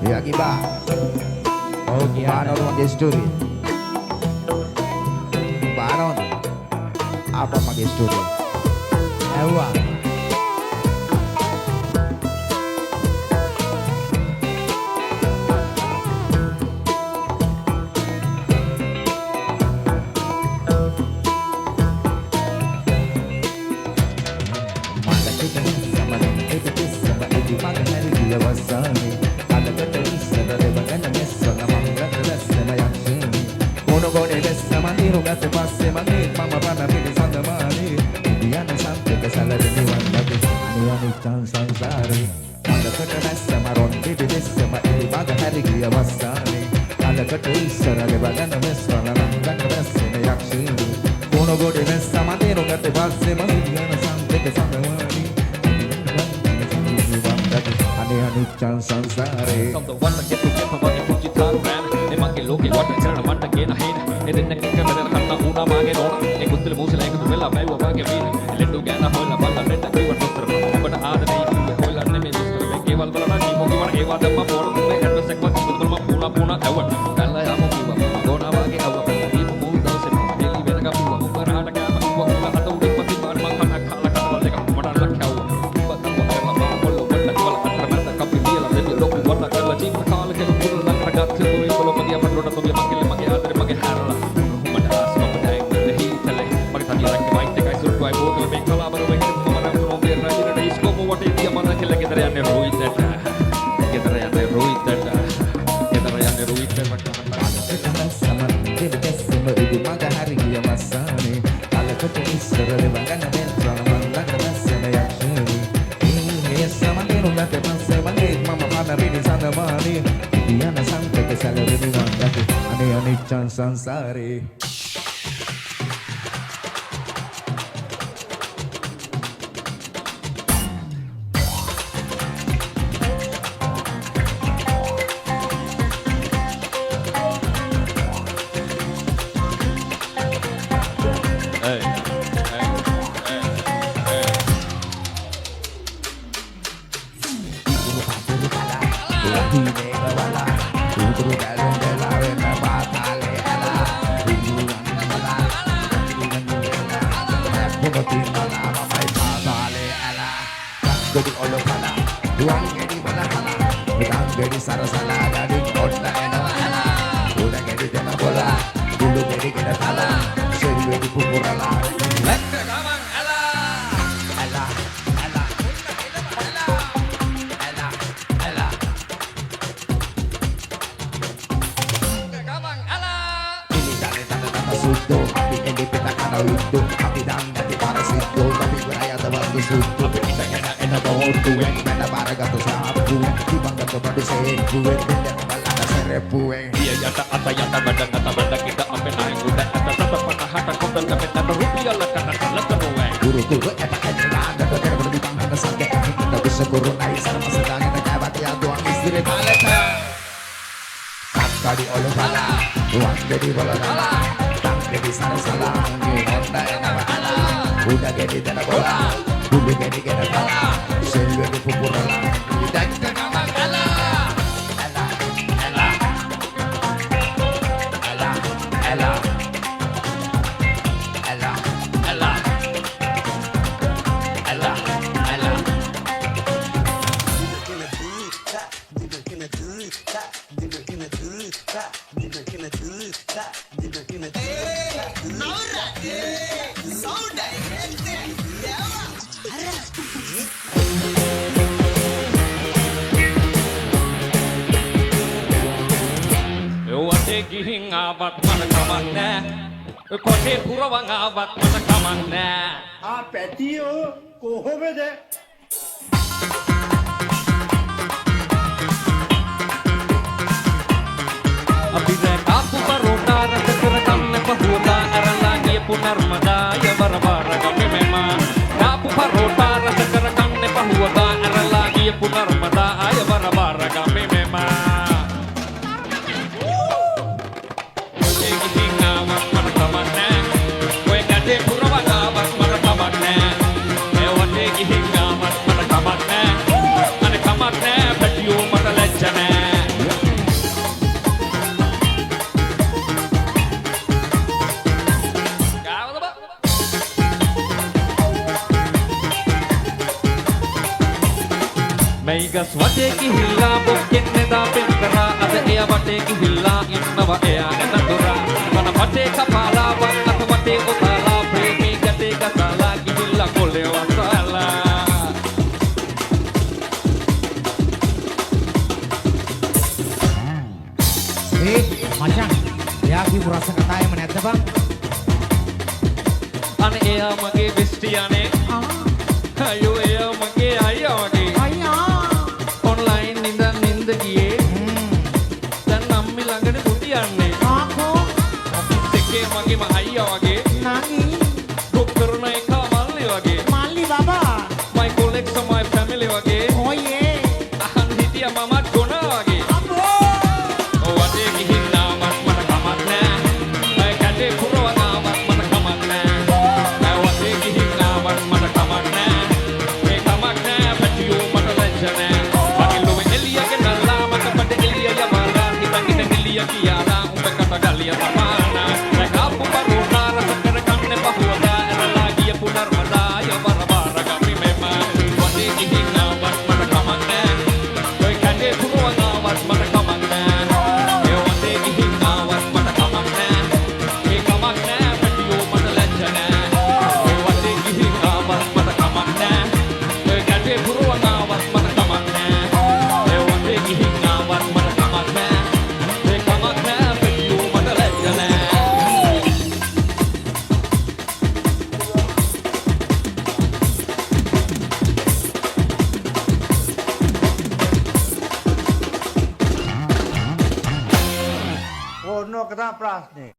Ya Giba. Oh gimana pakai story? Baron. Apa pakai story? Ewa. Sansari. Meigas වටේ ගිහිල්ලා බොක්කෙන් එදා පෙන් කරා අද එයා වටේ ගිහිල්ලා ඉන්නවා එයා ගැන දොරා මන වටේ කපාලා වන් අත වටේ ඔතාලා ප්‍රේමී ගැටේ ගසලා ගිහිල්ලා කොලේ වසලා මචං එයා කිව්ව රස කතාවෙම නැද්ද බං? අනේ එයා මගේ බෙස්ටියානේ අයියෝ එයා මගේ අයියා වගේ ඔන්ලයින් ඉඳන් නින්ද ගියේ දැන් අම්මි ළඟට පුතියන්නේ ඔෆිස් එකේ මගේම අයියා වගේ ගොප් කරන එක මල්ලි වගේ my colleagues my family වගේ අහන් හිටියා මමත් ගොනා වගේ වටේ ගිහින් ආවත් මට කමක් නෑ මම කැටේ පුරවනාවත් මට කමක් නෑ වටේ ගිහින් ආවත් මට කමක් නෑ මේ කමක් නෑ පැටියෝ මට ලැජ්ජ නෑ පකිලුවේ එළියගේ නල්ලා මට පට එළිය යවලා හිතගෙන එළිය කියලා උඹ කට ගලිය තපානා රකාපු පරුණා රස කර කන්නේ පහුවදා එරලා ගිය පුනර්මදා යවර බාර ගමි මෙම වටේ ගිහින් ආවත් මට කමක් නෑ ඔය කැටේ පුරවනාවත් මට කමක් නෑ ඕනෝක තමයි ප්‍රශ්නේ.